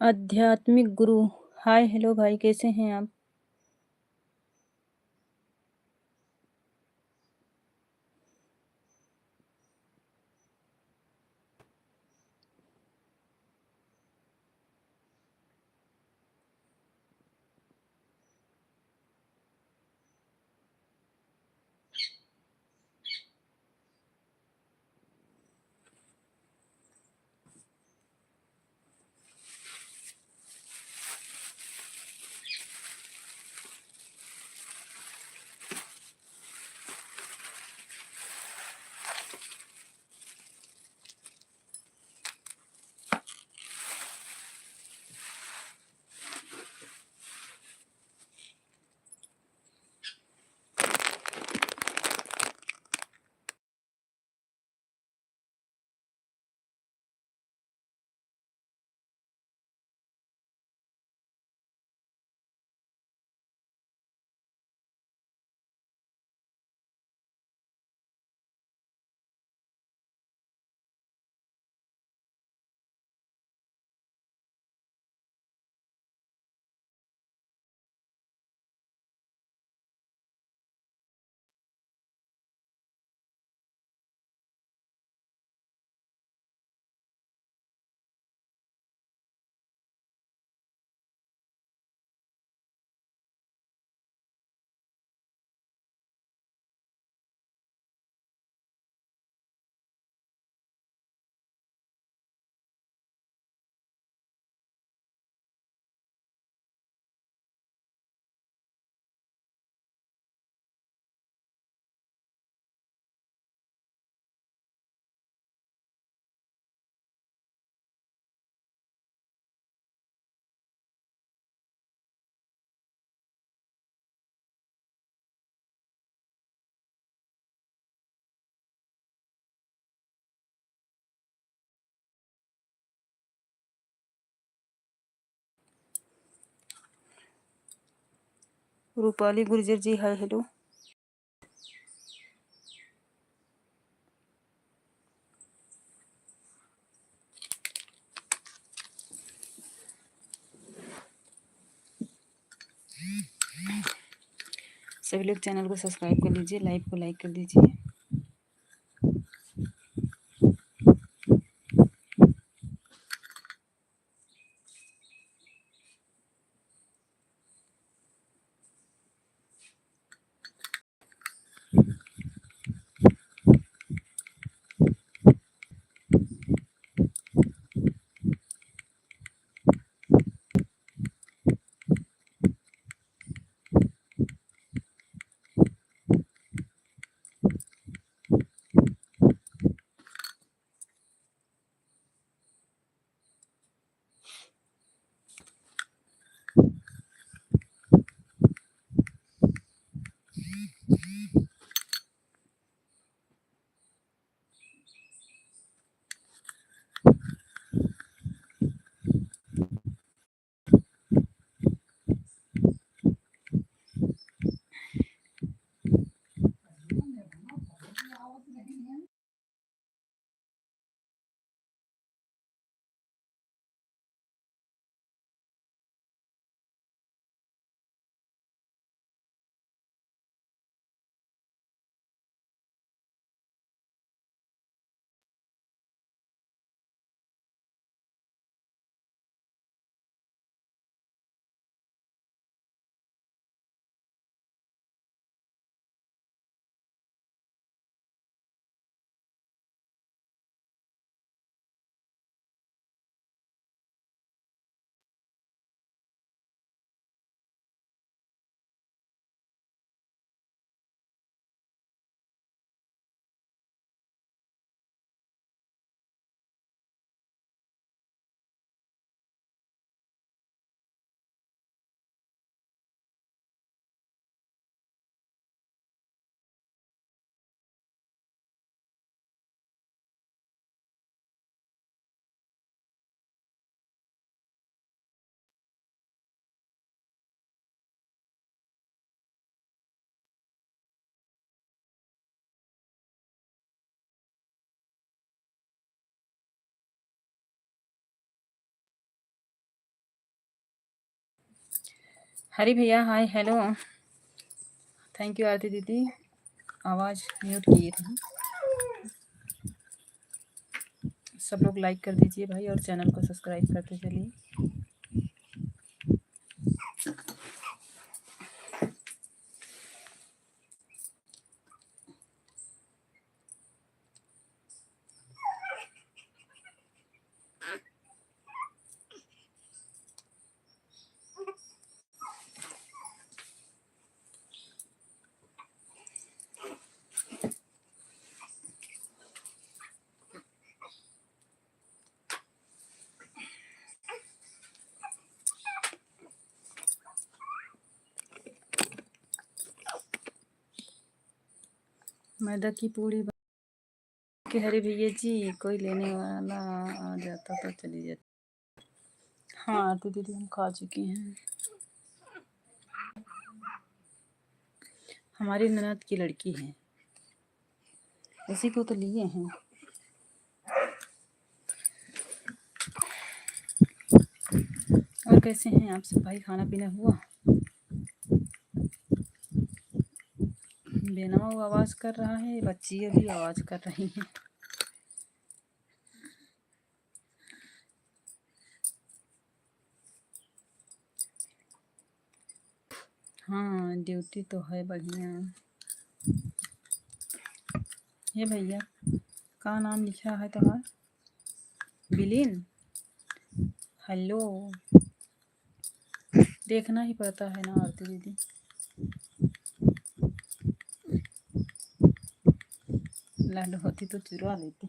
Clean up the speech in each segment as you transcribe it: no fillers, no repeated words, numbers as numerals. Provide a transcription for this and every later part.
आध्यात्मिक गुरु। Hi hello भाई, कैसे हैं आप? रूपाली गुर्जर जी, हाय हेलो। सभी लोग चैनल को सब्सक्राइब कर लीजिए, लाइव को लाइक कर दीजिए। हरी भैया हाय हेलो। थैंक यू आरती दीदी, आवाज़ म्यूट किए थे। सब लोग लाइक कर दीजिए भाई और चैनल को सब्सक्राइब करते चलिए। मैदा की पूरी कि हरी भैया जी कोई लेने वाला आ जाता तो चली जाती। हाँ आरती दीदी हम खा चुकी हैं। हमारी ननद की लड़की है, उसी को तो लिए हैं। और कैसे हैं आप सब भाई, खाना पीना हुआ? बेनवा आवाज़ कर रहा है, बच्चियाँ भी आवाज़ कर रही हैं। हाँ ड्यूटी तो है बढ़िया। ये भैया का नाम लिखा है तुम्हारा? बिलिन, हेलो। देखना ही पड़ता है ना आरती दीदी। लड होती तो चुरा लेती।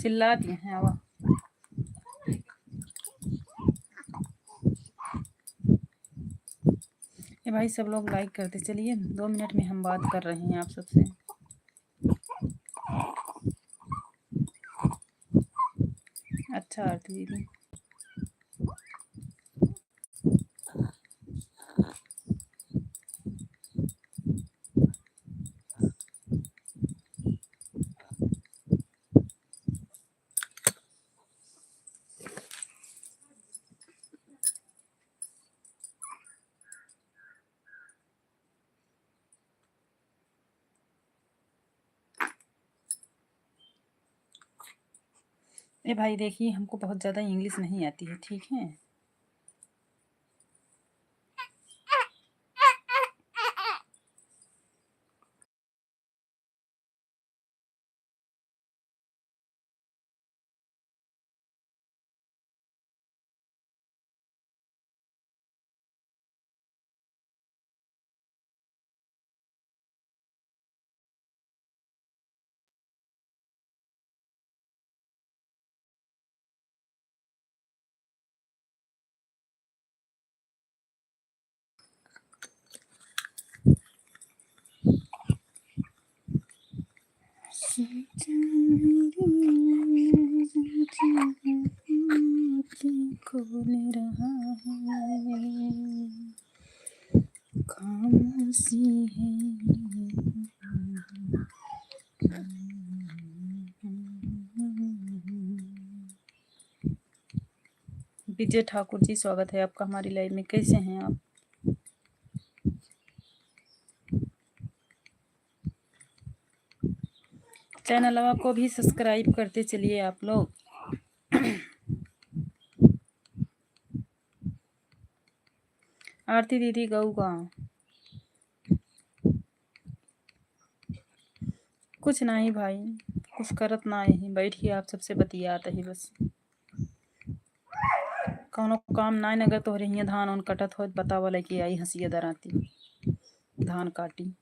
चिल्लाती हैं आवा। ये भाई सब लोग लाइक करते चलिए, 2 मिनट में हम बात कर रहे हैं आप सबसे। अच्छा आरती दीदी ए भाई देखिए हमको बहुत ज़्यादा इंग्लिश नहीं आती है, ठीक है। खोल रहा है, खामोशी है। विजय ठाकुर जी स्वागत है आपका हमारी लाइव में, कैसे हैं आप? चैनल को भी सब्सक्राइब करते चलिए आप लोग। आरती दीदी गऊ का कुछ नहीं भाई, कुछ करत ना ही बैठी आप सबसे बतियात ही बस। कौनो काम ना नगर तोहरे हियाँ धान उन कटत हो बतावा लेके आई हंसिया दराती धान काटी।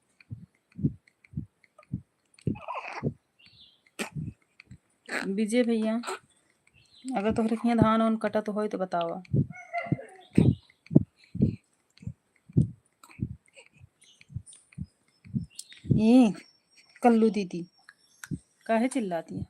विजय भैया अगर तोहरे हियाँ धान उन कटत होई तो बतावा। ये कल्लू दीदी काहे चिल्लाती है?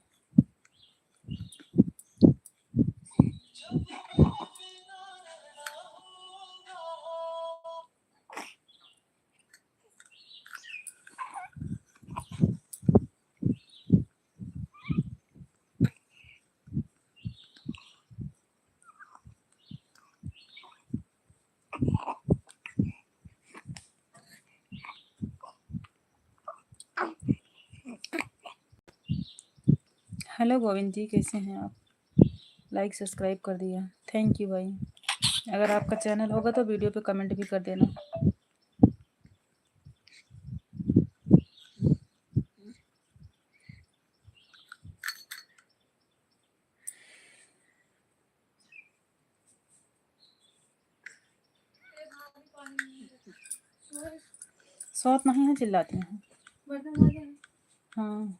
हेलो गोविंद जी, कैसे हैं आप? लाइक सब्सक्राइब कर दिया, थैंक यू भाई। अगर आपका चैनल होगा तो वीडियो पे कमेंट भी कर देना। सौत नहीं है, चिल्लाती हैं। हाँ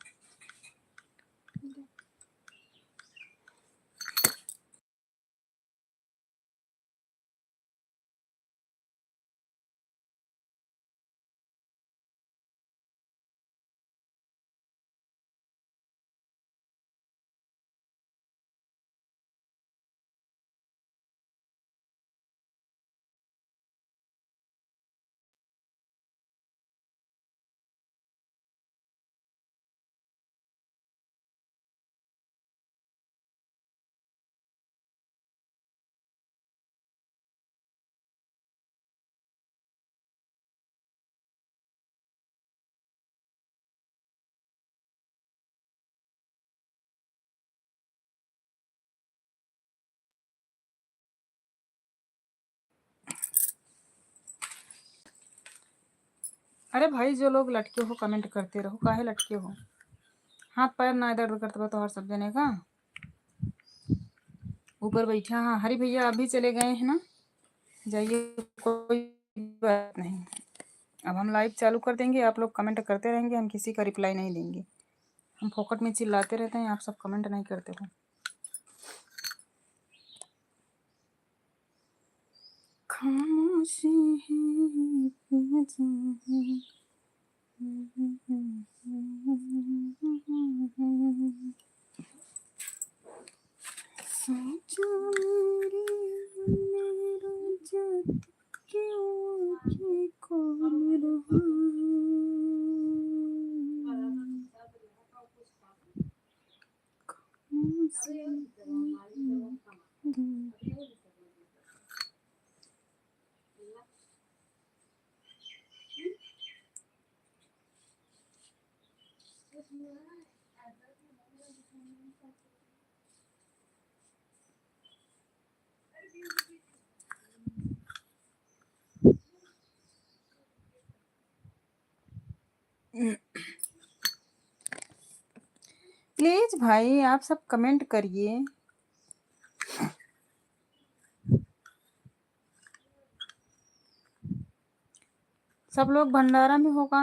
अरे भाई, जो लोग लटके हो कमेंट करते रहो, काहे लटके हो? हाथ पैर ना दर्द करते तो हर सब जने का ऊपर बैठा। हाँ हरी भैया अभी चले गए हैं ना, जाइए, कोई बात नहीं। अब हम लाइव चालू कर देंगे, आप लोग कमेंट करते रहेंगे, हम किसी का रिप्लाई नहीं देंगे। हम फोकट में चिल्लाते रहते हैं, आप सब कमेंट नहीं करते हो। खामोशी सोचा मेरी मेरा जब क्यों के कौन रहा। प्लीज भाई आप सब कमेंट करिए। सब लोग भंडारा में होगा।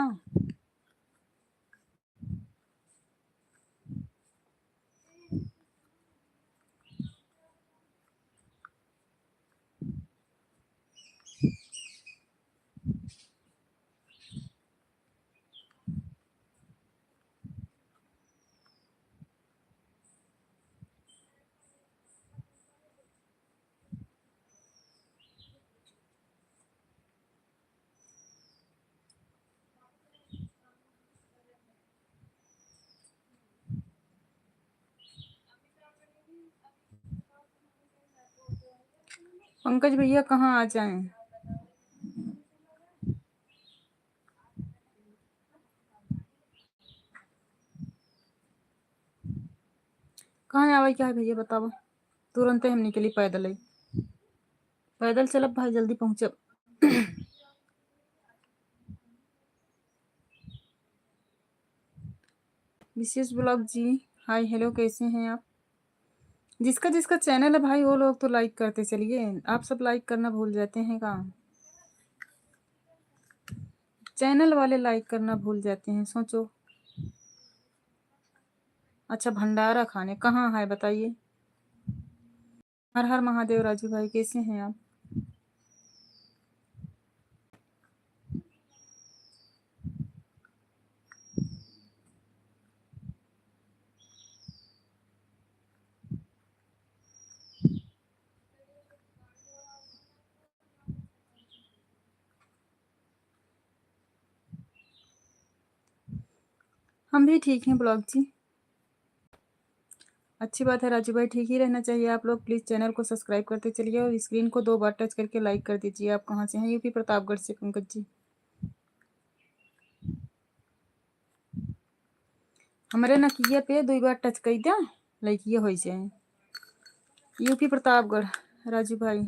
पंकज भैया कहाँ आ जाएं? कहाँ आवे क्या है भैया बताओ। तुरंत हम निकली पैदल ही। पैदल चलब भाई, जल्दी पहुँचब। विशेष ब्लॉग जी, हाय हेलो, कैसे हैं आप? जिसका जिसका चैनल है भाई वो लोग तो लाइक करते चलिए। आप सब लाइक करना भूल जाते हैं का? चैनल वाले लाइक करना भूल जाते हैं, सोचो। अच्छा भंडारा खाने कहाँ है बताइए। हर हर महादेव राजू भाई, कैसे हैं आप? हम भी ठीक हैं ब्लॉग जी। अच्छी बात है राजू भाई, ठीक ही रहना चाहिए। आप लोग प्लीज़ चैनल को सब्सक्राइब करते चलिए और स्क्रीन को 2 बार टच करके लाइक कर दीजिए। आप कहाँ से हैं? यूपी प्रतापगढ़ से पंकज जी। हमारे नकिया पे 2 बार टच कर दिया, लाइकिए हो जाए। यूपी प्रतापगढ़ राजू भाई।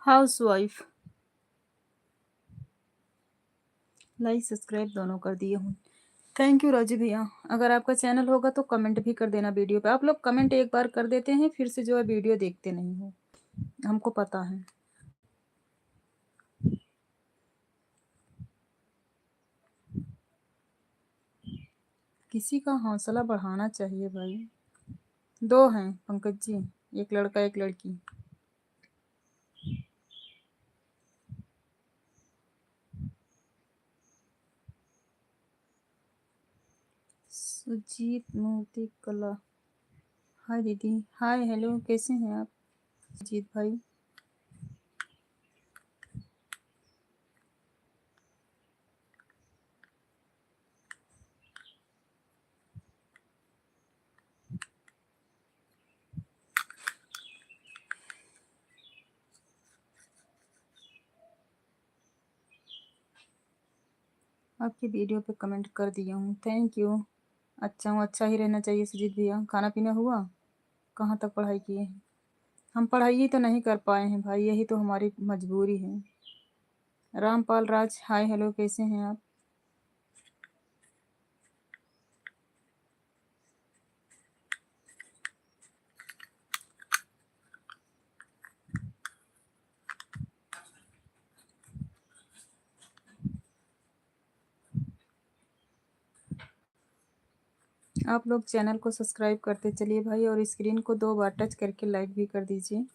House wife. लाइक सब्सक्राइब दोनों कर दिए हूँ। थैंक यू राजू भैया। अगर आपका चैनल होगा तो कमेंट भी कर देना वीडियो पे। आप लोग कमेंट एक बार कर देते हैं, फिर से जो है वीडियो देखते नहीं हो, हमको पता है। किसी का हौसला बढ़ाना चाहिए भाई। 2 हैं पंकज जी, एक लड़का एक लड़की। सुजीत मूर्ति कला। हाय दीदी। हाय हेलो, कैसे हैं आप सुजीत भाई? आपकी वीडियो पे कमेंट कर दिया हूँ, थैंक यू। अच्छा हूँ, अच्छा ही रहना चाहिए सुजीत भैया। खाना पीना हुआ? कहाँ तक पढ़ाई किए हैं? हम पढ़ाई ही तो नहीं कर पाए हैं भाई, यही तो हमारी मजबूरी है। रामपाल राज, हाय हेलो, कैसे हैं आप? आप लोग चैनल को सब्सक्राइब करते चलिए भाई और स्क्रीन को 2 बार टच करके लाइक भी कर दीजिए।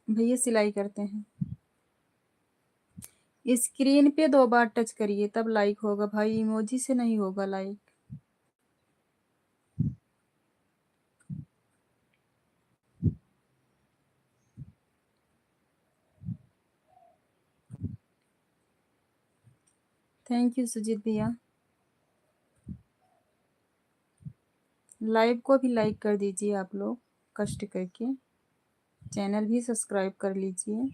भैया सिलाई करते हैं। स्क्रीन पे 2 बार टच करिए तब लाइक होगा भाई, इमोजी से नहीं होगा लाइक। थैंक यू सुजीत भैया। लाइव को भी लाइक कर दीजिए आप लोग कष्ट करके। चैनल भी सब्सक्राइब कर लीजिए।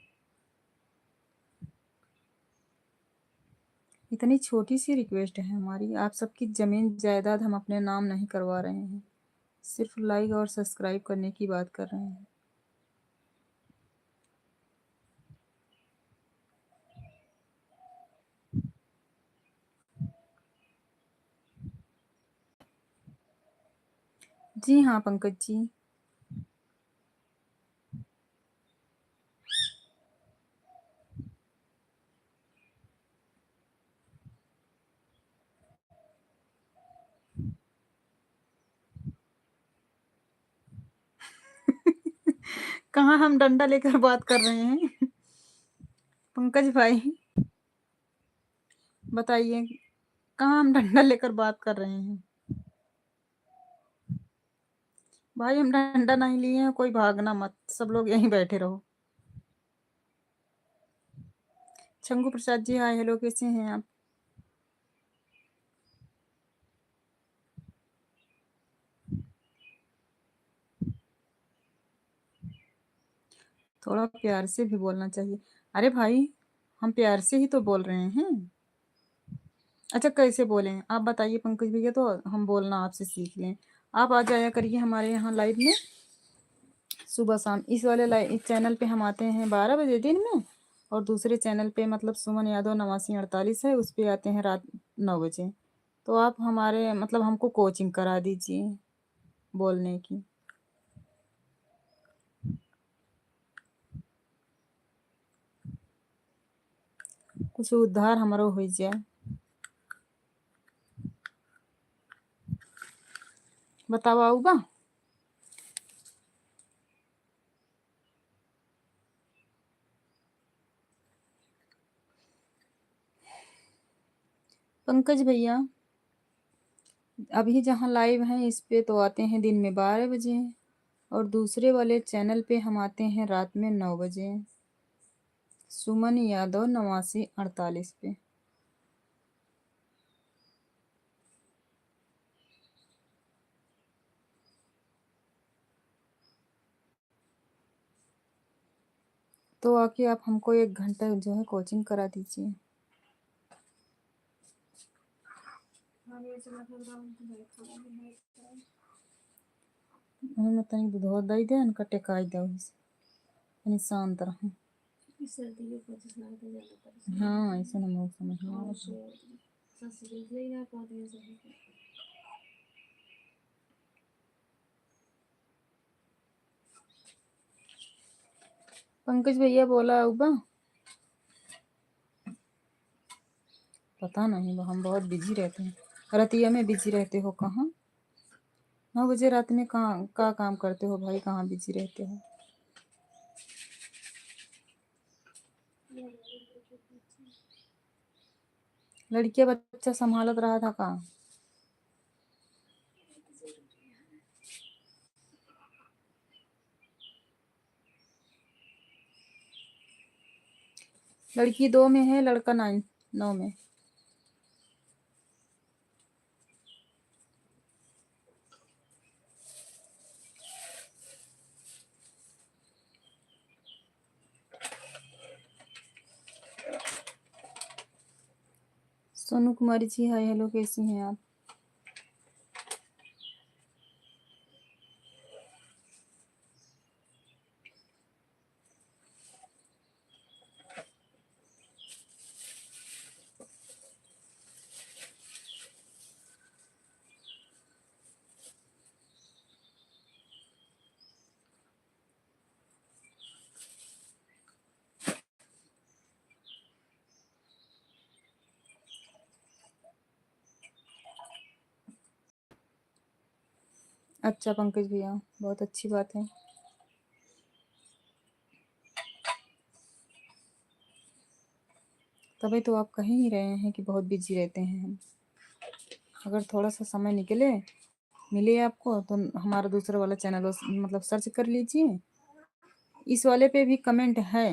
इतनी छोटी सी रिक्वेस्ट है हमारी, आप सबकी ज़मीन जायदाद हम अपने नाम नहीं करवा रहे हैं, सिर्फ लाइक और सब्सक्राइब करने की बात कर रहे हैं। जी हाँ पंकज जी। कहाँ हम डंडा लेकर बात कर रहे हैं पंकज भाई, बताइए कहाँ हम डंडा लेकर बात कर रहे हैं? भाई हम डंडा नहीं लिए हैं, कोई भागना मत, सब लोग यहीं बैठे रहो। शंभू प्रसाद जी, हाय हेलो, कैसे हैं आप? थोड़ा प्यार से भी बोलना चाहिए। अरे भाई, हम प्यार से ही तो बोल रहे हैं। अच्छा कैसे बोलें आप बताइए पंकज भैया, तो हम बोलना आपसे सीख लें। आप आ जाया करिए हमारे यहाँ लाइव में। सुबह शाम। इस वाले इस चैनल पे हम आते हैं 12 बजे दिन में, और दूसरे चैनल पे मतलब सुमन यादव 8948 है, उस पे आते हैं रात 9 बजे। तो आप हमारे मतलब हमको कोचिंग करा दीजिए बोलने की, कुछ उद्धार हमारो हो जाए। बताओ आऊबा। पंकज भैया अभी जहाँ लाइव हैं इस पे तो आते हैं दिन में 12 बजे, और दूसरे वाले चैनल पे हम आते हैं रात में 9 बजे, सुमन यादव 8948 पे। तो आके आप हमको 1 घंटा जो है कोचिंग करा दीजिए। हमें तनी दूधवा दई दे इनका टेकाई दे, तनी शांत रहो। हाँ ऐसे ना लोग समझ में आ। पंकज भैया बोला उबा। पता नहीं, हम बहुत बिजी रहते हैं। रतिया में बिजी रहते हो कहाँ? 9 बजे रात में कहाँ का काम करते हो भाई, कहाँ बिजी रहते हो? लड़किया बच्चा संभालत रहा था कहाँ? लड़की 2 में है, लड़का 9 में। सोनू कुमारी जी हाय हेलो, कैसी हैं आप? अच्छा पंकज भैया, बहुत अच्छी बात है। तभी तो आप कह ही रहे हैं कि बहुत बिजी रहते हैं हम। अगर थोड़ा सा समय निकले मिले आपको तो हमारा दूसरा वाला चैनल मतलब सर्च कर लीजिए। इस वाले पे भी कमेंट है।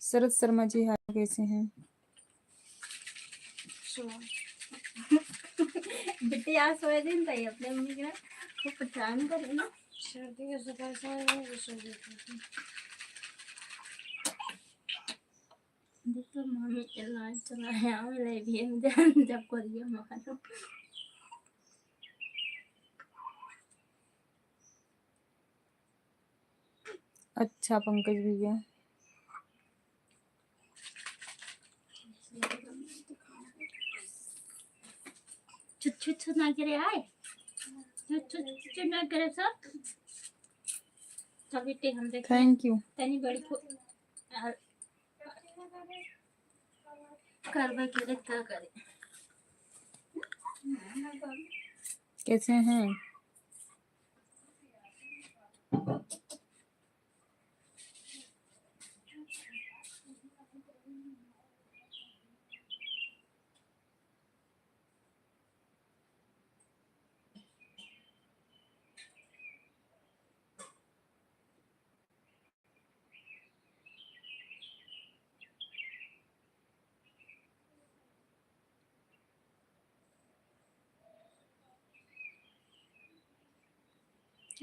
शरद शर्मा जी हाय, कैसे हैं? बिटिया सोए दिन तई अपने मम्मी के खूब परेशान करे ना, सर्दी के सफर से सो देती। देखो मम्मी के लाइट चलाया ले भी जब को दिया मखानो। अच्छा पंकज भैया, छुट छुट छुट ना करे आए, छुट छुट छुट ना करे सब। तभी ते हम देखे थैंक यू। तनी बड़ी को करवा के देखता करे। कैसे हैं?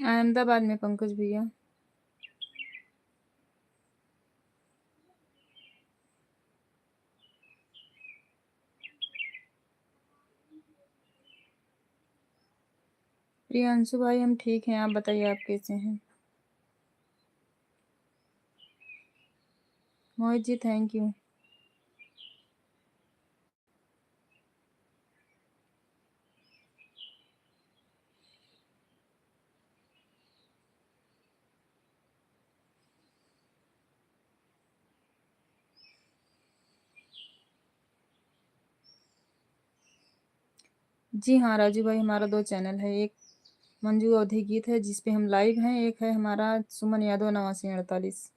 अहमदाबाद में पंकज भैया। प्रियांशु भाई हम ठीक हैं, आप बताइए आप कैसे हैं? Mohit ji thank you. जी हाँ राजू भाई, हमारा 2 चैनल है। एक मंजू अवधी गीत है जिस पे हम लाइव हैं, एक है हमारा सुमन यादव 8948।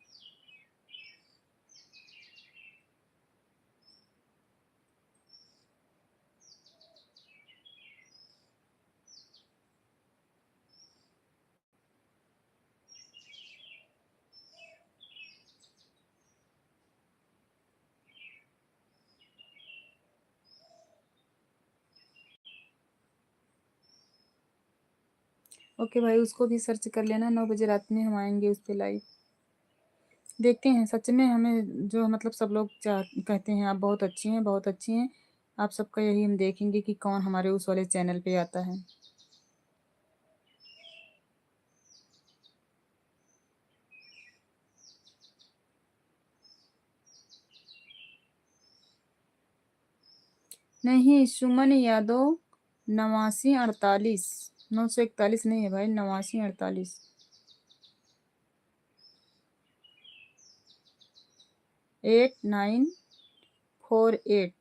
ओके भाई, उसको भी सर्च कर लेना। 9 बजे रात में हम आएंगे उस पे लाइव। देखते हैं, सच में हमें जो मतलब सब लोग चाह कहते हैं आप बहुत अच्छी हैं, बहुत अच्छी हैं। आप सबका यही हम देखेंगे कि कौन हमारे उस वाले चैनल पे आता है। नहीं, सुमन यादव 8948। 941 नहीं है भाई, 8948। 8948।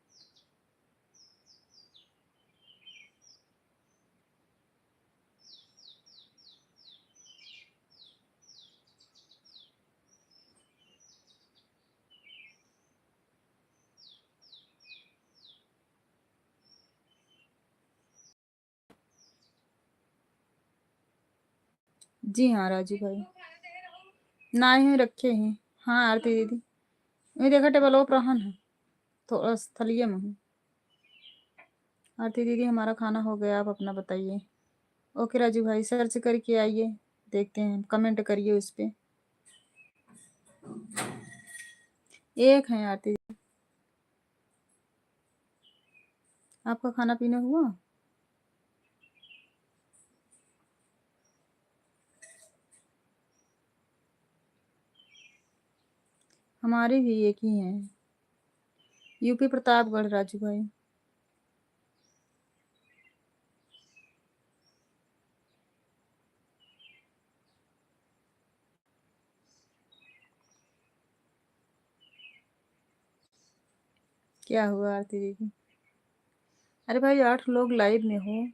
जी हाँ राजू भाई, ना ही रखे हैं। हाँ आरती दीदी, मैं देखा टेबल ओप रहन है तो स्थलीय में हूँ। आरती दीदी हमारा खाना हो गया, आप अपना बताइए। ओके राजू भाई, सर्च करके आइए, देखते हैं, कमेंट करिए उस पे। एक है आरती दीदी। आपका खाना पीना हुआ? हमारे भी एक ही हैं, यूपी प्रतापगढ़ राजू भाई। क्या हुआ आरती दीदी? अरे भाई 8 लोग लाइव में हो,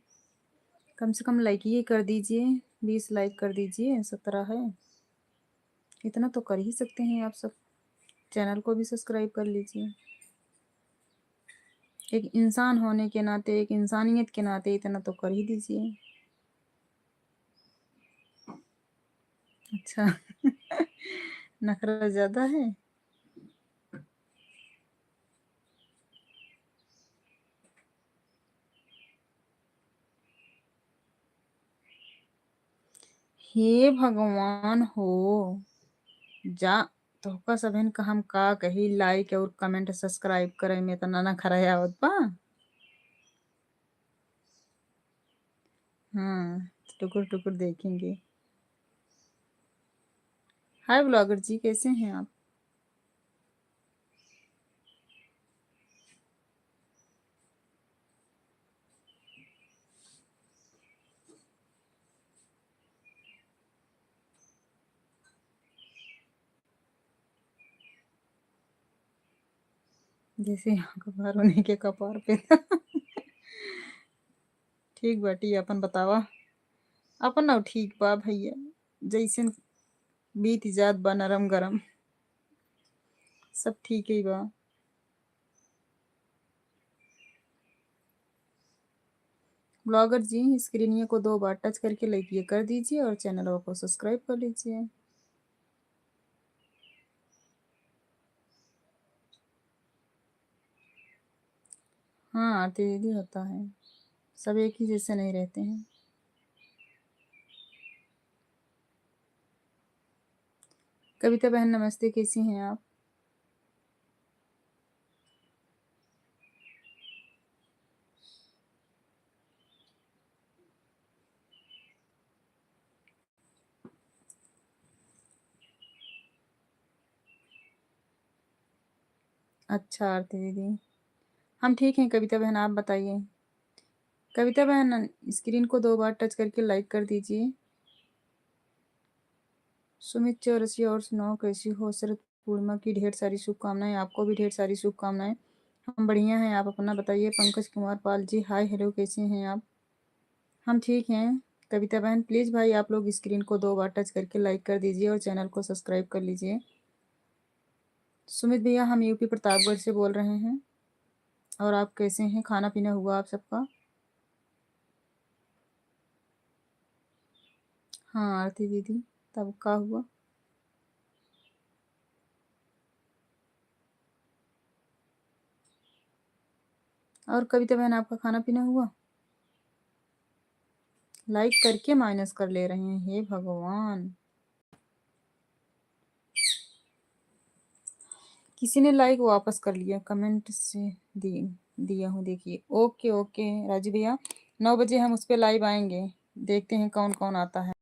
कम से कम लाइक ये कर दीजिए। 20 लाइक कर दीजिए, 17 है, इतना तो कर ही सकते हैं आप सब। चैनल को भी सब्सक्राइब कर लीजिए। एक इंसान होने के नाते, एक इंसानियत के नाते इतना तो कर ही दीजिए। अच्छा नखरा ज्यादा है। हे भगवान हो जा। तोहका सबन का हम का कही, लाइक और कमेंट सब्सक्राइब करे में तना ना खरा आवत बा। हाँ, टुकुर टुकुर देखेंगे। हाय ब्लॉगर जी, कैसे हैं आप? जैसे यहाँ कपार होने के कपार पे ठीक बाटी, अपन बतावा। अपन ना ठीक बा भैया, जैसन बीत जात बा नरम गरम, सब ठीक ही बा। ब्लॉगर जी, स्क्रीनिया को 2 बार टच करके लाइक ये कर दीजिए और चैनल को सब्सक्राइब कर लीजिए। हाँ आरती दीदी, होता है, सब एक ही जैसे नहीं रहते हैं। कविता बहन नमस्ते, कैसी हैं आप? अच्छा आरती दीदी, हम ठीक हैं। कविता बहन आप बताइए। कविता बहन स्क्रीन को 2 बार टच करके लाइक कर दीजिए। सुमित चौरसिया और सुनाओ कैसी हो। शरद पूर्णिमा की ढेर सारी शुभकामनाएं। आपको भी ढेर सारी शुभकामनाएं। हम बढ़िया हैं, आप अपना बताइए। पंकज कुमार पाल जी हाय हेलो, कैसे हैं आप। हम ठीक हैं। कविता बहन प्लीज़ भाई आप लोग स्क्रीन को 2 बार टच करके लाइक कर दीजिए और चैनल को सब्सक्राइब कर लीजिए। सुमित भैया हम यूपी प्रतापगढ़ से बोल रहे हैं। और आप कैसे हैं, खाना पीना हुआ आप सबका। हाँ आरती दीदी, तब का हुआ। और कविता बहन आपका खाना पीना हुआ। लाइक करके माइनस कर ले रहे हैं, हे भगवान। किसी ने लाइक वापस कर लिया, कमेंट से दिया हूँ देखिए। ओके ओके राजू भैया, 9 बजे हम उस पर लाइव आएंगे। देखते हैं कौन कौन आता है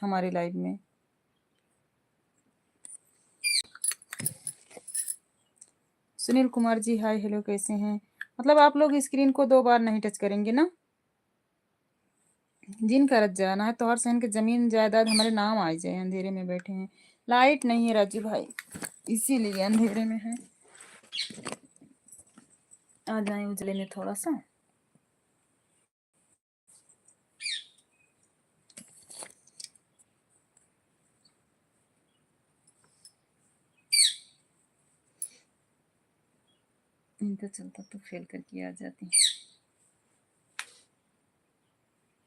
हमारे लाइव में। सुनील कुमार जी हाय हेलो, कैसे हैं। मतलब आप लोग स्क्रीन को 2 बार नहीं टच करेंगे ना। जिन करत जाना है तो हर सहन के जमीन जायदाद हमारे नाम आ जाए। अंधेरे में बैठे हैं, लाइट नहीं है राजू भाई, इसीलिए अंधेरे में है। आ जाए उजले में थोड़ा सा। इनका चलता तो फेल करके आ जाती।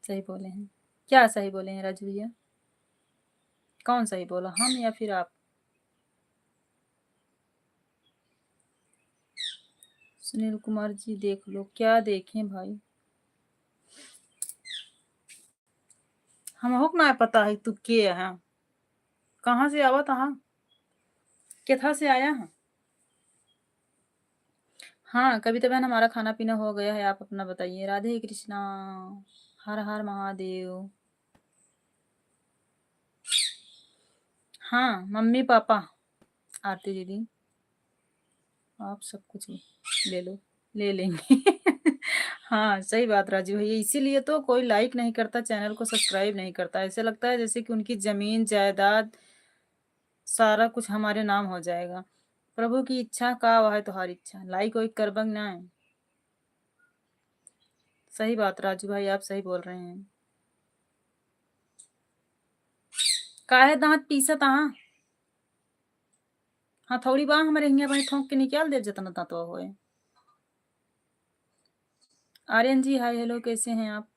सही बोले हैं। क्या सही बोले हैं राजू भैया। कौन सही बोला, हम या फिर आप। सुनील कुमार जी देख लो। क्या देखें भाई, हम होक ना पता है तू के है, कहाँ से आवा था, केथा से आया है। हाँ कविता बहन हमारा खाना पीना हो गया है, आप अपना बताइए। राधे कृष्णा, हर हर महादेव। हाँ मम्मी पापा, आरती दीदी आप सब कुछ ले लो, ले लेंगे। हाँ सही बात राजू भैया, इसीलिए तो कोई लाइक नहीं करता, चैनल को सब्सक्राइब नहीं करता। ऐसे लगता है जैसे कि उनकी जमीन जायदाद सारा कुछ हमारे नाम हो जाएगा। प्रभु की इच्छा का वह है तुम्हारी इच्छा, लाइक वाइक करबंग ना है। सही बात राजू भाई, आप सही बोल रहे हैं। काहे दांत पीसत हाँ। हाँ थोड़ी बा हमारे हिंगे भाई ठोक के निकाल दे जितना दांत होए। आर्यन जी हाय हेलो, कैसे हैं आप।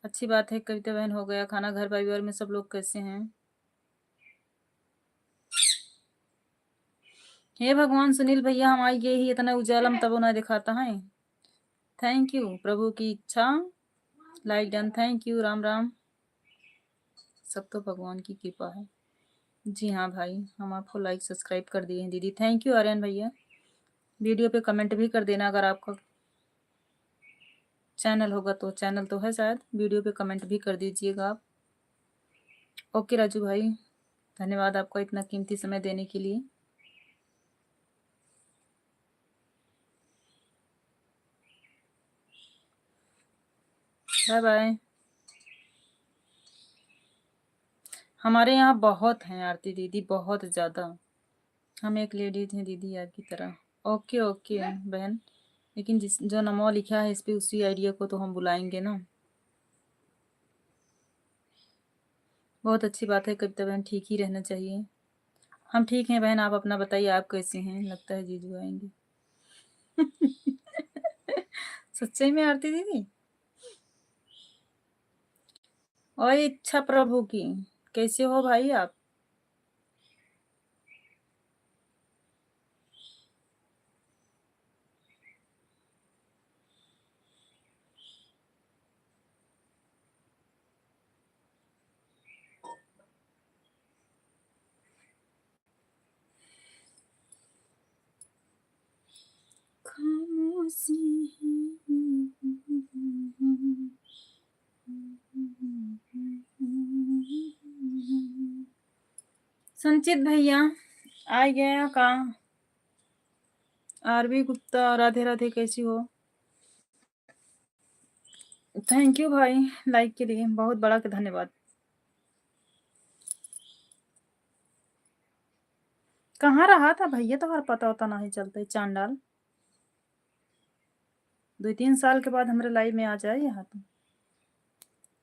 अच्छी बात है कविता बहन, हो गया खाना। घर परिवार में सब लोग कैसे हैं। हे भगवान सुनील भैया हमारी ये ही इतना उजालम तब ना दिखाता है। थैंक यू प्रभु की इच्छा, like done, thank you. Ram Ram. सब तो भगवान की कृपा है। जी हाँ भाई, हम आपको लाइक सब्सक्राइब कर दिए हैं दीदी। थैंक यू आर्यन भैया। वीडियो पे कमेंट भी कर देना, अगर आपका चैनल होगा तो। चैनल तो है शायद, वीडियो पे कमेंट भी कर दीजिएगा आप। ओके राजू भाई, धन्यवाद आपका इतना कीमती समय देने के लिए। Bye bye. हमारे यहाँ बहुत हैं आरती दीदी, बहुत ज़्यादा। हम एक लेडीज हैं दीदी आपकी तरह। ओके ओके बहन, लेकिन जिस जो नमो लिखा है इस पे उसी आइडिया को तो हम बुलाएंगे ना। बहुत अच्छी बात है कविता बहन, ठीक ही रहना चाहिए। हम ठीक हैं बहन, आप अपना बताइए, आप कैसे हैं। लगता है जीजू आएंगे। सच्चाई में आरती दीदी। और इच्छा प्रभु की, कैसे हो भाई आप। खामोशी। संचित भैया आ गया का। आरवी गुप्ता, राधे राधे, कैसी हो? थैंक यू भाई लाइक के लिए, बहुत बड़ा के धन्यवाद। कहाँ रहा था भैया, तो हर पता होता नहीं चलता चांडाल। 2-3 साल के बाद हमारे लाइव में आ जाए यहाँ तो।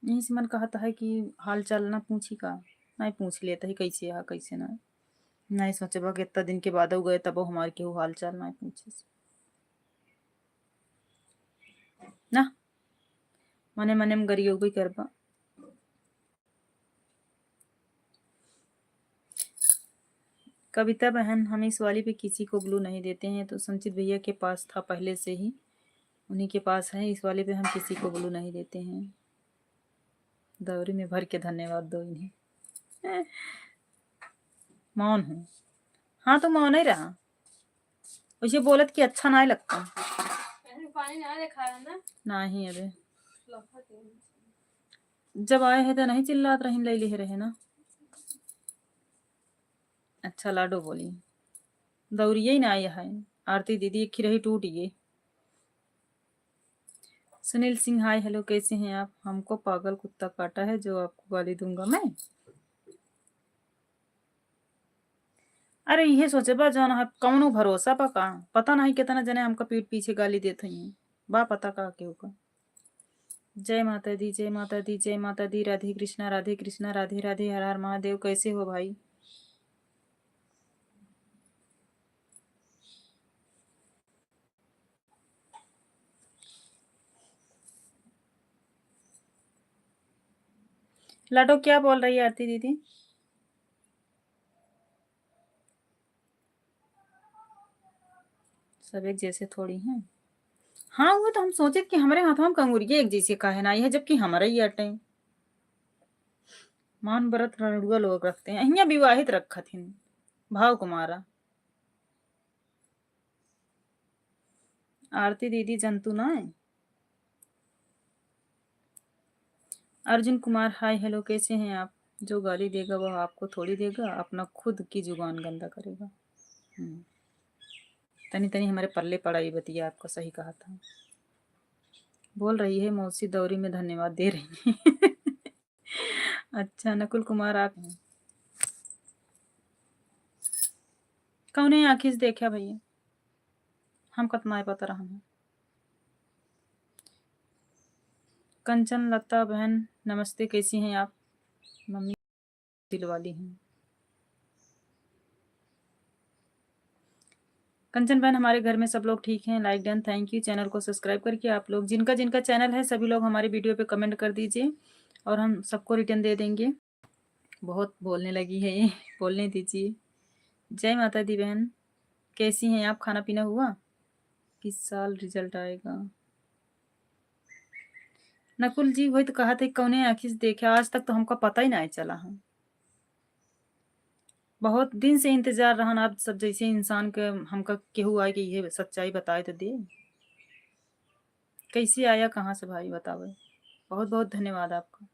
यहीं से मन कहता है कि हाल चाल ना पूछी का, नहीं पूछ लेता ही कैसे यहाँ कैसे ना। नहीं सोचे बा कि इतना दिन के बाद गए तब हमारे केहू हाल चाल नहीं पूछे ना। मने मने में गरी होगी करबा। कविता बहन, हम इस वाली पे किसी को ब्लू नहीं देते हैं, तो संचित भैया के पास था पहले से ही, उन्हीं के पास है। इस वाले पे हम किसी को ब्लू नहीं देते हैं। दौरी में भर के धन्यवाद दो इन्हें। मौन हूँ। हाँ तो मौन ही रहा, उसे बोलत कि अच्छा नहीं लगता। पानी ना देखा है ना, नहीं अबे जब आए हैं तो नहीं चिल्लात रही, ले ले रहे ना। अच्छा लाडो बोली दौड़िए ही ना आया है। आरती दीदी एक खिरही टूट गई। सुनील सिंह हाय हेलो, कैसे हैं आप? हमको पागल कुत्ता काटा है जो आपको गाली दूंगा मैं। अरे ये सोचे बा जौन है कौनो भरोसा पा का, पता नहीं कितना जने हमका पीठ पीछे गाली देते हैं, बा पता का केहू का। जय माता दी, जय माता दी, जय माता दी। राधे कृष्णा, राधे कृष्णा, राधे राधे, हर हर महादेव। कैसे हो भाई? लाडो क्या बोल रही है आरती दीदी? सब एक जैसे थोड़ी हैं। हाँ वो तो हम सोचे कि हमारे हाथों में कंगुरिया एक जैसे काहे ना आई है, जबकि हमारा ही अटे। मान व्रत रणुआ लोग रखते हैं, अहिया विवाहित रखा थी भाव कुमारा। आरती दीदी जंतु ना है। अर्जुन कुमार हाय हेलो, कैसे हैं आप? जो गाली देगा वह आपको थोड़ी देगा, अपना खुद की जुबान गंदा करेगा। तनी तनी हमारे पल्ले पड़ाई बतिया, आपको सही कहा था। बोल रही है मौसी दौरी में धन्यवाद दे रही है। अच्छा नकुल कुमार आप हैं? कौन आखिर देखा भैया, हम कतना पता रहा हमें। कंचन लता बहन नमस्ते, कैसी हैं आप? मम्मी दिल वाली हैं। कंचन बहन हमारे घर में सब लोग ठीक हैं, like done, thank you. Channel को सब्सक्राइब करके आप लोग जिनका जिनका चैनल है सभी लोग हमारे वीडियो पे कमेंट कर दीजिए और हम सबको रिटर्न दे देंगे। बहुत बोलने लगी है ये, बोलने दीजिए। जय माता दी बहन, कैसी हैं आप? खाना पीना हुआ? किस साल रिजल्ट आएगा? नकुल जी वही तो कहा था कौने आखिर देखे, आज तक तो हमको पता ही नहीं चला है। बहुत दिन से इंतजार रहा ना, आप सब जैसे इंसान के हमका केहू आए कि ये सच्चाई बताए तो दे। कैसे आया कहाँ से भाई बतावे। बहुत बहुत धन्यवाद आपका।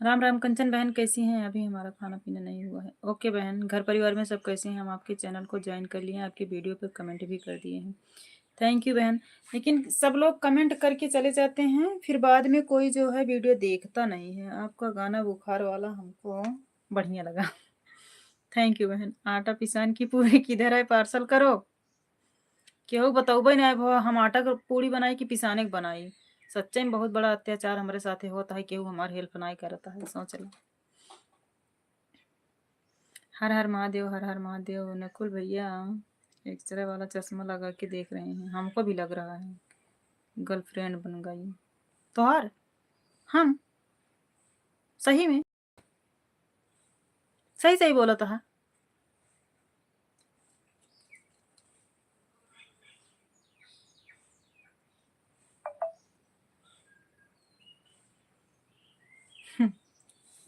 राम राम कंचन बहन, कैसी हैं? अभी हमारा खाना पीना नहीं हुआ है। ओके बहन, घर परिवार में सब कैसे हैं? हम आपके चैनल को ज्वाइन कर लिए हैं, आपके वीडियो पे कमेंट भी कर दिए हैं। थैंक यू बहन। लेकिन सब लोग कमेंट करके चले जाते हैं, फिर बाद में कोई जो है वीडियो देखता नहीं है। आपका गाना बुखार वाला हमको बढ़िया लगा। थैंक यू बहन। आटा पिसान की पूरी किधर है, पार्सल करो। केहू बताऊबे नहीं भो हम आटा के पूरी बनाई कि पिसाने के बनाई। सच्चे में बहुत बड़ा अत्याचार हमारे साथ होता है, केहू हमारी हेल्प नहीं करता है, सोच लो। हर हर महादेव, हर हर महादेव। नकुल भैया एक्सरे वाला चश्मा लगा के देख रहे हैं, हमको भी लग रहा है गर्लफ्रेंड बन गई तो। हर हम सही में सही सही बोला था।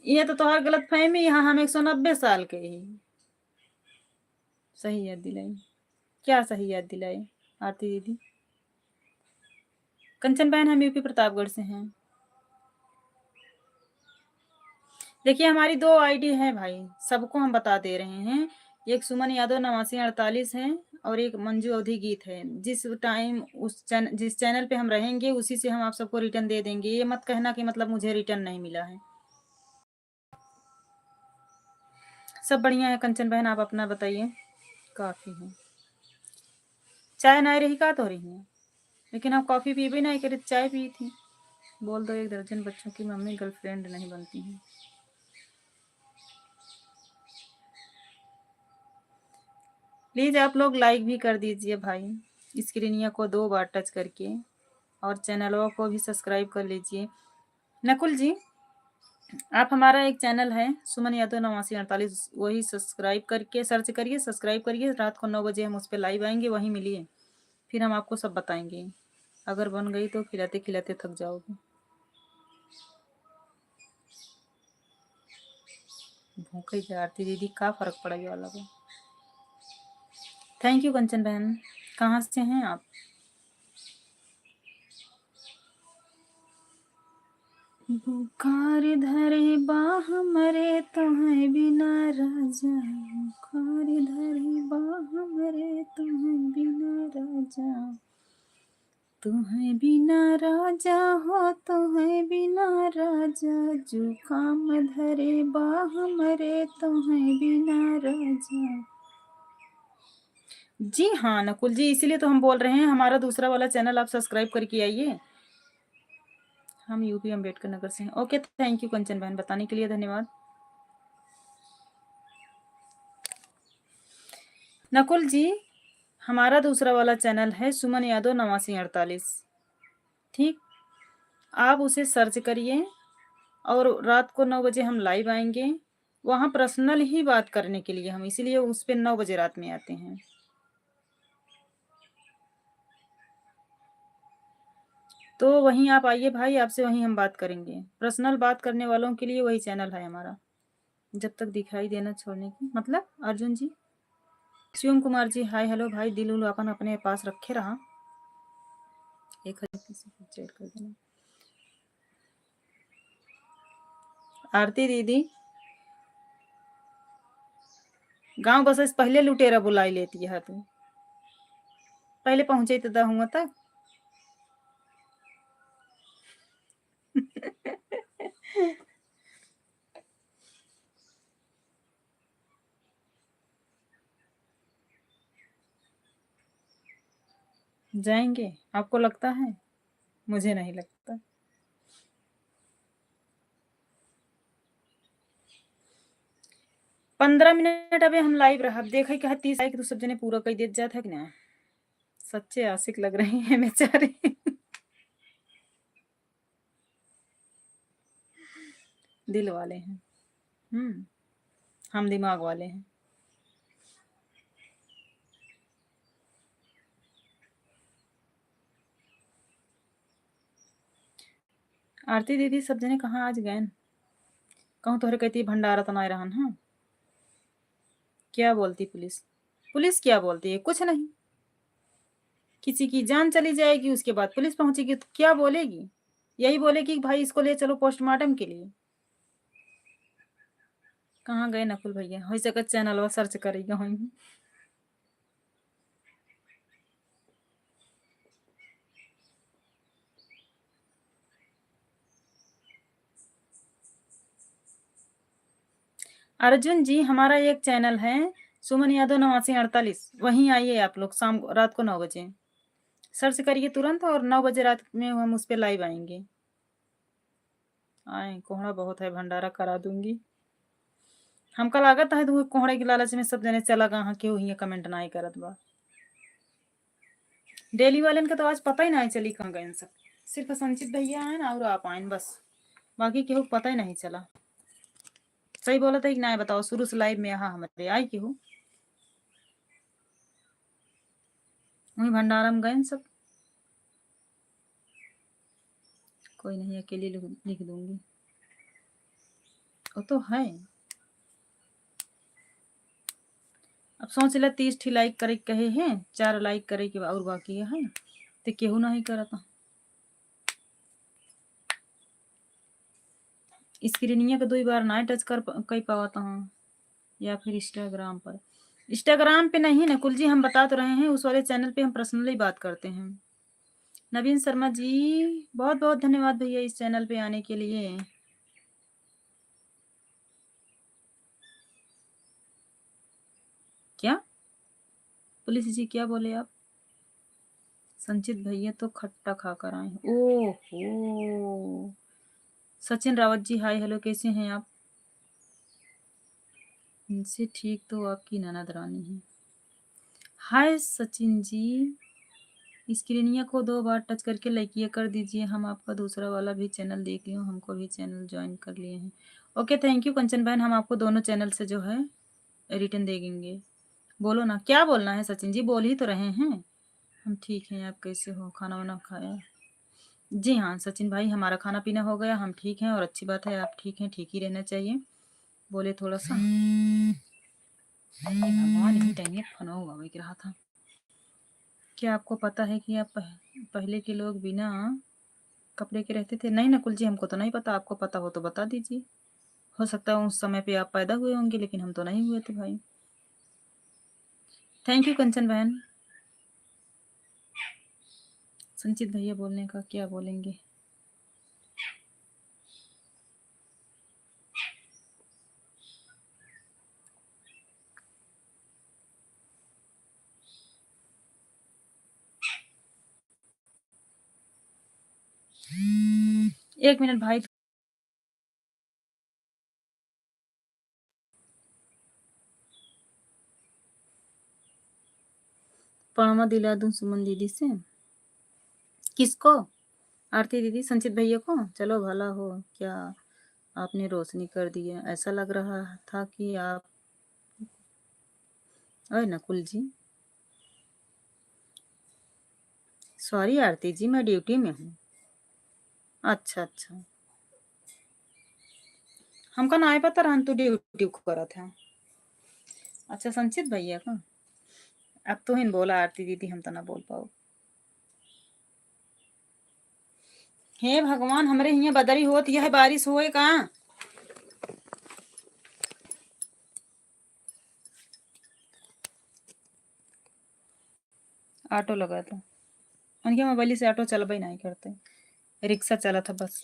ये तो तोहार गलत फहमी, यहाँ हम 190 साल के ही। सही याद दिलाई। क्या सही याद दिलाई आरती दीदी? कंचन बहन हम यूपी प्रतापगढ़ से हैं। देखिए हमारी 2 आईडी है भाई, सबको हम बता दे रहे हैं। एक सुमन यादव 8948 है और एक मंजू अवधि गीत है। जिस टाइम जिस चैनल पे हम रहेंगे उसी से हम आप सबको रिटर्न दे देंगे। ये मत कहना कि मतलब मुझे रिटर्न नहीं मिला है। सब बढ़िया है कंचन बहन, आप अपना बताइए। काफी है, चाय नहीं रही का तो रही है, लेकिन आप कॉफी पी भी नहीं करे, चाय पी थी। बोल दो 1 दर्जन बच्चों की मम्मी गर्लफ्रेंड नहीं बनती है। प्लीज आप लोग लाइक भी कर दीजिए भाई, स्क्रीनिया को 2 बार टच करके, और चैनलों को भी सब्सक्राइब कर लीजिए। नकुल जी, आप हमारा एक चैनल है सुमन यादव 8948, वही सब्सक्राइब करके सर्च करिए, सब्सक्राइब करिए। रात को 9 बजे हम उस पर लाइव आएंगे, वहीं मिलिए, फिर हम आपको सब बताएंगे। अगर बन गई तो खिलाते खिलाते थक जाओगे। भूखे जा आरती दीदी, का फर्क पड़ेगा वाला को। थैंक यू कंचन बहन। कहाँ से हैं आप? बुखार धरे बाह मरे तुम्हें बिना राजा, बुखार धरे बाह मरे तुम्हें बिना राजा, तुम्हें बिना राजा हो तुम्हें बिना राजा, जुकाम धरे बाह मरे तुम्हें बिना राजा। जी हाँ नकुल जी, इसीलिए तो हम बोल रहे हैं हमारा दूसरा वाला चैनल आप सब्सक्राइब करके आइए। हम यूपी अम्बेडकर नगर से हैं। ओके, थैंक यू कंचन बहन, बताने के लिए धन्यवाद। नकुल जी, हमारा दूसरा वाला चैनल है सुमन यादव 8948, ठीक, आप उसे सर्च करिए, और रात को 9 बजे हम लाइव आएंगे, वहाँ पर्सनल ही बात करने के लिए हम इसीलिए उस पर 9 बजे रात में आते हैं। तो वहीं आप आइए भाई, आपसे वहीं हम बात करेंगे। पर्सनल बात करने वालों के लिए वही चैनल है हमारा। जब तक दिखाई देना छोड़ने की मतलब। अर्जुन जी, शिवम कुमार जी, हाय हेलो भाई, दिल उल अपन अपने पास रखे रहा। 1000 किसी को चेक कर देना। आरती दीदी, गांव बस पहले लुटेरा बुलाई लेती है, तू पहले पहुंचे तो हुआ तक। जाएंगे, आपको लगता है? मुझे नहीं लगता। पंद्रह मिनट अभी हम लाइव रहा, देखा क्या 30 आई कि तू सब जने पूरा कर दे जाता है कि ना। सच्चे आशिक लग रहे हैं बेचारे। दिल वाले हैं। हम दिमाग वाले हैं। आरती दीदी, सब जने कहाँ आज गए? कहूँ तोहरे कहती भंडारा तो नहीं रहन। हाँ, क्या बोलती पुलिस? पुलिस क्या बोलती है? कुछ नहीं। किसी की जान चली जाएगी, उसके बाद पुलिस पहुंचेगी तो क्या बोलेगी? यही बोलेगी कि भाई इसको ले चलो पोस्टमार्टम के लिए। कहाँ गए नकुल भैया? हो सके चैनल सर्च करेगा वहीं। अर्जुन जी, हमारा एक चैनल है सुमन यादव 8948, वहीं आइए आप लोग, शाम रात को 9 बजे सर्च करिए तुरंत, और 9 बजे रात में हम उस पर लाइव आएंगे। आए, कोहड़ा बहुत है, भंडारा करा दूंगी। हमका लागत है तो कोहड़े की लालच में सब जने चला कहाँ के हुई कमेंट ना ही करत बा। डेली वाले का तो आज पता ही नहीं चली कहाँ गए सब। सिर्फ संचित भैया आए ना और आप आए बस, बाकी केहू पता ही नहीं चला। सही बोला था कि ना, बताओ शुरू से लाइव में यहाँ हमारे आई केहू? वही भंडारा में गए सब। कोई नहीं, अकेली लिख दूंगी, वो तो है। अब सोच ले 30 ठी लाइक करे कहे हैं, 4 लाइक करे के और बाकी है तो केहू नहीं करता। स्क्रीनिया को 2 बार ना टच कर पाता हूँ, या फिर इंस्टाग्राम पर। इंस्टाग्राम पे नहीं नकुल जी, हम बता तो रहे हैं, उस वाले चैनल पे हम पर्सनली बात करते हैं। नवीन शर्मा जी बहुत बहुत धन्यवाद भैया इस चैनल पे आने के लिए। क्या पुलिस जी क्या बोले आप? संचित भैया तो खट्टा खाकर आए हैं। ओहो सचिन रावत जी हाय हेलो, कैसे हैं आप? इनसे ठीक तो आपकी ननद रानी है। हाय सचिन जी, स्क्रीनिया को 2 बार टच करके लाइकिया कर दीजिए, हम आपका दूसरा वाला भी चैनल देख लियो, हमको भी चैनल ज्वाइन कर लिए हैं। ओके थैंक यू कंचन बहन, हम आपको दोनों चैनल से जो है रिटर्न देंगे। बोलो ना क्या बोलना है सचिन जी, बोल ही तो रहे हैं। हम ठीक हैं, आप कैसे हो? खाना वाना खाया? जी हाँ सचिन भाई, हमारा खाना पीना हो गया, हम ठीक हैं और अच्छी बात है, आप ठीक हैं, ठीक ही रहना चाहिए। बोले थोड़ा सा भगवान ही टाइम फना हुआ वही रहा था। क्या आपको पता है कि आप पहले के लोग बिना कपड़े के रहते थे? नहीं नकुल जी, हमको तो नहीं पता, आपको पता हो तो बता दीजिए। हो सकता है उस समय पे आप पैदा हुए होंगे, लेकिन हम तो नहीं हुए थे भाई। थैंक यू कंचन बहन। संचित भैया बोलने का क्या बोलेंगे? एक मिनट भाई। पड़वा दिला दूं सुमन दीदी से? किसको? आरती दीदी संचित भैया को? चलो भला हो क्या आपने रोशनी कर दिया, ऐसा लग रहा था कि आप। अरे नकुल जी सॉरी आरती जी, मैं ड्यूटी में हूँ। अच्छा अच्छा, हमका ना पता रहन तू ड्यूटी करत है। अच्छा संचित भैया का? अब तो हिन बोला आरती दीदी, हम तो ना बोल पाओ। हे भगवान, हमरे यहाँ बदरी होत यह बारिश होए कहाँ? ऑटो लगा था उनके मोबाइल से, ऑटो चलबे नहीं करते, रिक्शा चला था बस।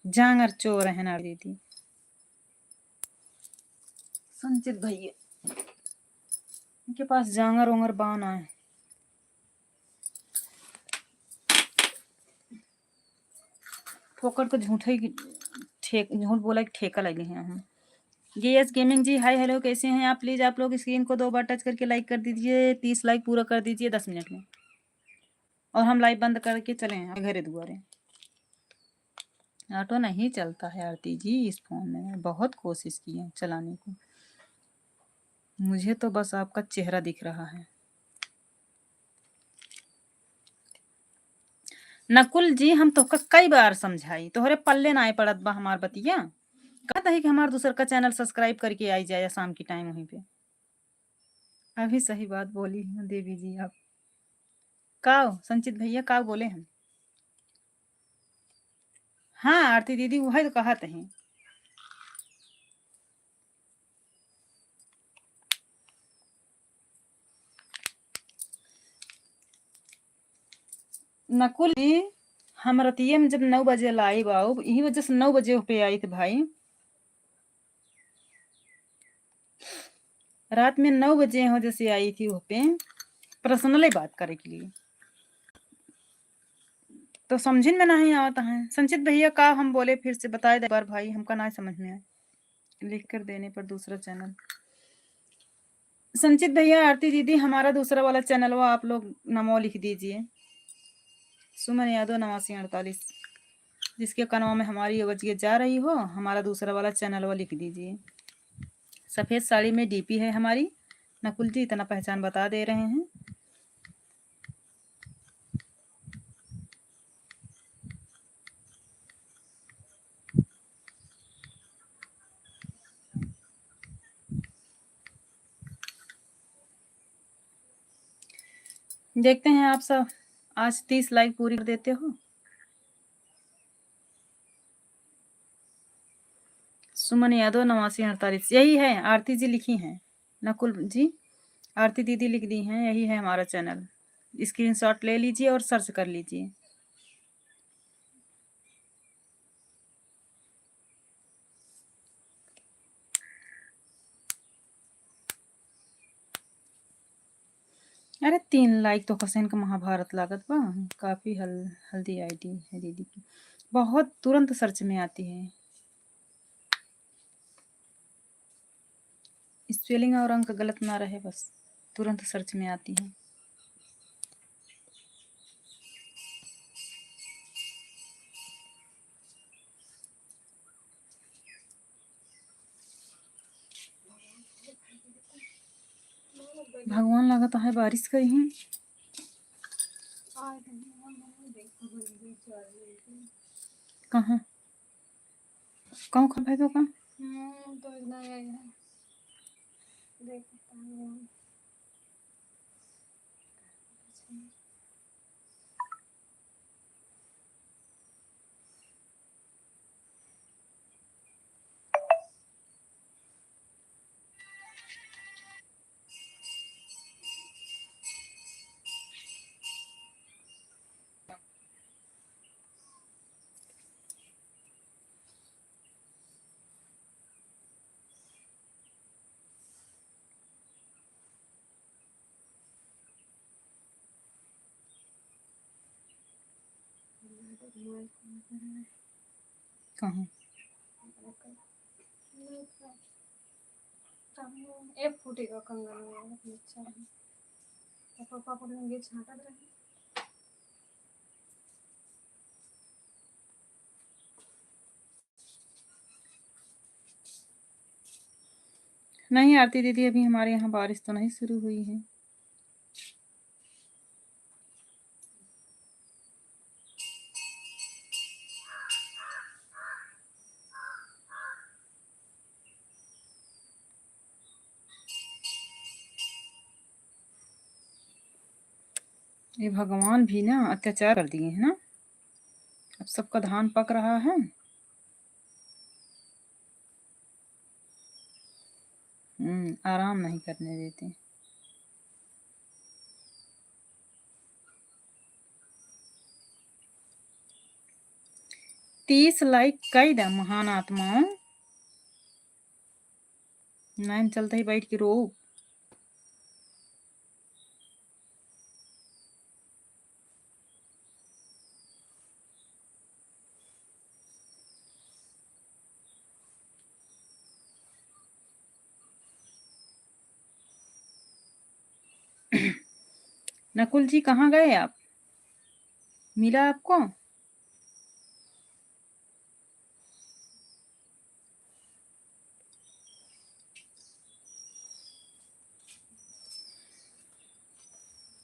जांगर चोर है ना दीदी संचित भैया, उनके पास जांगर ओंगर बान आए। ठोकर तो झूठा ही झूठ बोला कि ठेका लगे हैं हम। जीएस गेमिंग जी हाय हेलो, कैसे हैं आप? प्लीज आप लोग स्क्रीन को 2 बार टच करके लाइक कर दीजिए, 30 लाइक पूरा कर दीजिए 10 मिनट में, और हम लाइव बंद करके चले हैं घरे दुआरे। ऑटो नहीं चलता है आरती जी इस फोन में, बहुत कोशिश की है चलाने को, मुझे तो बस आपका चेहरा दिख रहा है। नकुल जी हम तो कई बार समझाई, तोहरे पल्ले ना आए पड़त बा हमार बतिया। कहता है कि हमार दूसर का चैनल सब्सक्राइब करके आई जाए शाम की टाइम वहीं पे। अभी सही बात बोली हैं देवी जी आप। काव संचित भैया काव बोले हैं? हाँ आरती दीदी वही तो कहत हैं। नकुल जी हम रतिये में जब 9 बजे लाई बाऊ, यही वजह से 9 बजे पे आई थी भाई। रात में 9 बजे वजह से आई थी वहाँ पे पर्सनली बात करे के लिए, तो समझिन में नहीं आता है। संचित भैया का हम बोले फिर से बताए बार भाई, हमका ना समझ में आए। लिख कर देने पर दूसरा चैनल। संचित भैया आरती दीदी हमारा दूसरा वाला चैनल वो आप लोग नमो लिख दीजिए, सुमन यादव 8948, जिसके कनवा में हमारी आवाज़ जा रही हो, हमारा दूसरा वाला चैनल वो लिख दीजिए। सफ़ेद साड़ी में डीपी है हमारी। नकुल जी इतना पहचान बता दे रहे हैं। देखते हैं आप सब आज 30 लाइक पूरी कर देते हो। सुमन यादव 8948 यही है। आरती जी लिखी हैं, नकुल जी, आरती दीदी लिख दी हैं, यही है हमारा चैनल। स्क्रीनशॉट ले लीजिए और सर्च कर लीजिए। अरे 3 लाइक तो हुसैन का महाभारत लागत बा। काफी हल्दी आईडी है दीदी की, बहुत तुरंत सर्च में आती है। स्पेलिंग और अंक गलत ना रहे, बस तुरंत सर्च में आती है। भगवान लगाता है बारिश कर ही। कहाँ कहूँ खा भाई तो कहाँ तो इतना है देख कहाँ एक फूटेगा कंगन में अच्छा है तो पापा को लेंगे छाटा रहे नहीं आरती दीदी, अभी हमारे यहाँ बारिश तो नहीं शुरू हुई है। ये भगवान भी ना अत्याचार कर दिए हैं ना। अब सबका धान पक रहा है। आराम नहीं करने देते। तीस लाइक कई दा महान आत्माओं। 9 चलते ही बैठ के रो। नकुल जी कहाँ गए आप? मिला आपको?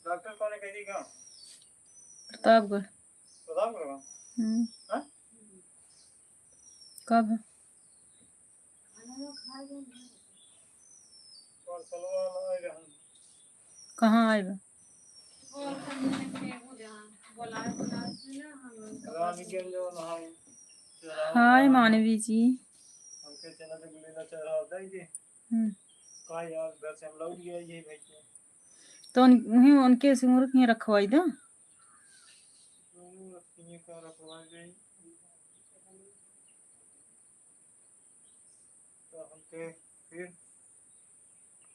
डॉक्टर कौन है कह दी प्रतापगढ़। प्रतापगढ़ हाँ? कब है? कहाँ आएगा? हाय मानवी जी। हमके चला तो गुलेला चढ़ा होता ही जी का यार घर से हम लौट गया यही भाई तो उनके सिमूर के रखवाई दो। का रखवा गई तो हमके फिर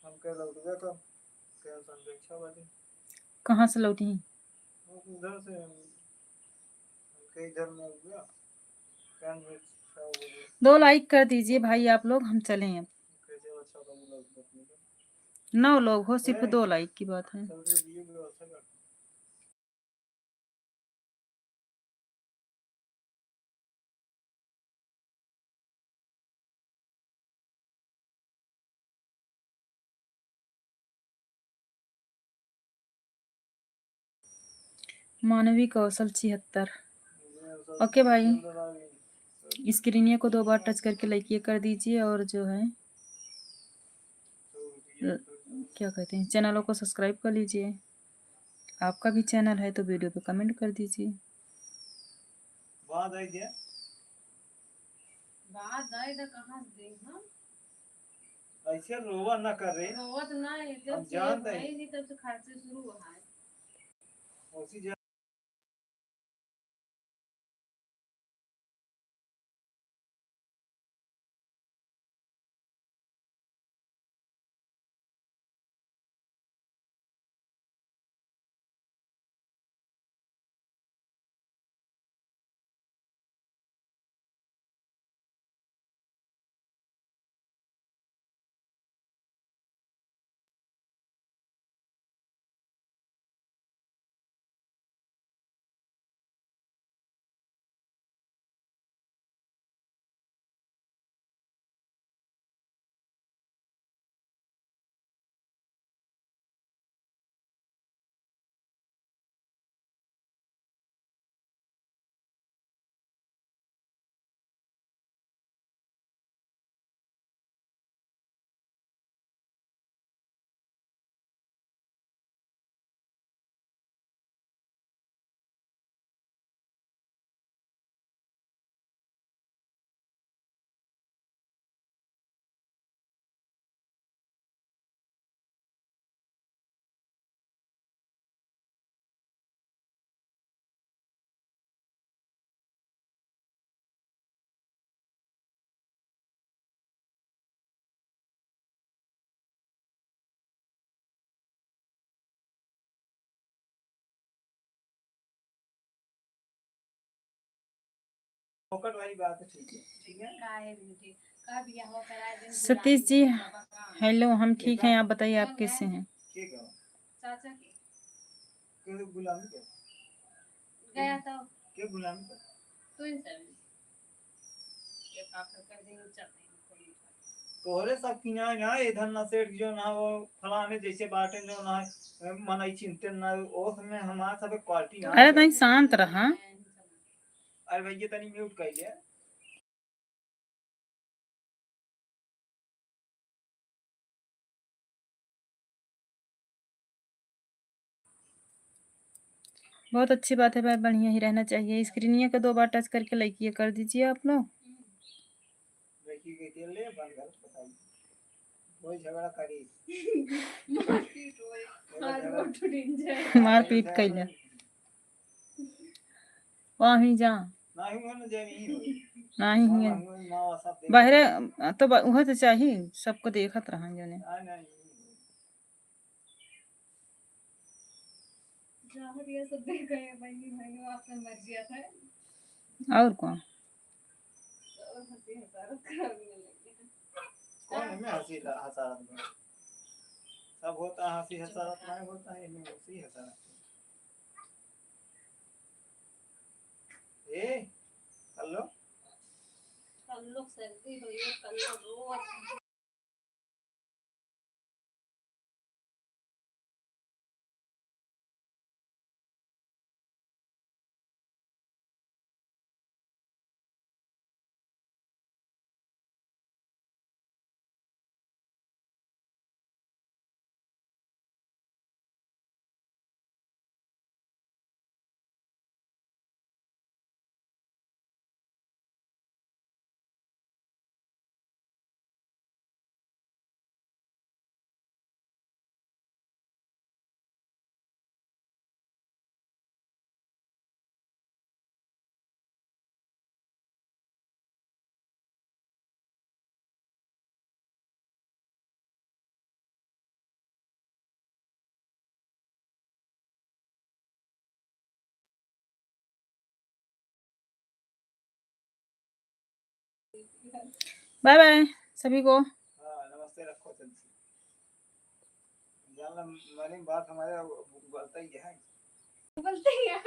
हमके लौट गया तो क्या संरक्षा वाली कहाँ से लौटी? उधर से हमके इधर में हो गया 2 लाइक कर दीजिए भाई आप लोग, हम चलें अब। 9 लोग हो, सिर्फ 2 लाइक की बात है। मानवी कौशल 76। ओके भाई, स्क्रीनिया को 2 बार टच करके लाइक कर दीजिए और जो है क्या कहते हैं, चैनलों को सब्सक्राइब कर लीजिए। आपका भी चैनल है तो वीडियो पे कमेंट कर दीजिए। बात नहीं तो कहाँ से दें हम? ऐसे रोवा ना कर रहे रोवत नहीं, हम जब से जानते हैं। भाई नहीं तब से खर्चे शुरू हुआ है। उसी जगह फोकट वाली बात है, ठीक है, ठीक है। काहे बेटी का बियाह हो कराए दिन सतीश जी हेलो, हम ठीक हैं, आप बताइए आप कैसे हैं? ठीक है। चाचा की क्यों गुलामी कर? गया तो क्यों गुलामी कर? तू इन सब ये पाकर कर देंगे चल देंगे कोई तोहरे सब किनारे ना इधर ना सेठ जो ना वो फलाने जैसे बाटे जो ना मन आई चिंतन ना ओस में हमारा सब क्वालिटी ना अरे तनी शांत रहा। अरे भैया तनी म्यूट कर ले। बहुत अच्छी बात है भाई, बढ़िया ही रहना चाहिए। स्क्रीनिया को 2 बार टच करके लाइक ये कर दीजिए आप लोग। लड़की के तेल ले बंद कर बताइए कोई झगड़ा करी मारपीट होए हार रोट उड़ीन जाए मारपीट कैला वहीं जा नहीं हो ना जानी नहीं मां हिया मां सब देख बाहरे तो वह तो चाहिए सबको देखत रहा जोने। नहीं नहीं जहाँ ये सब देख गए बहनी बहनों आपने मर गया था और कौन और हंसी हजारों करने लगे कौन है मैं हंसी हसारत में सब होता है हंसी हसारत में होता है इनमें हंसी हसारत ए हेलो कल लोग सर्दी हुई है कल लोग रोज बाय बाय सभी को। हाँ नमस्ते रखो तुलसी जान मरी बात हमारे बोलता ही है बोलते ही है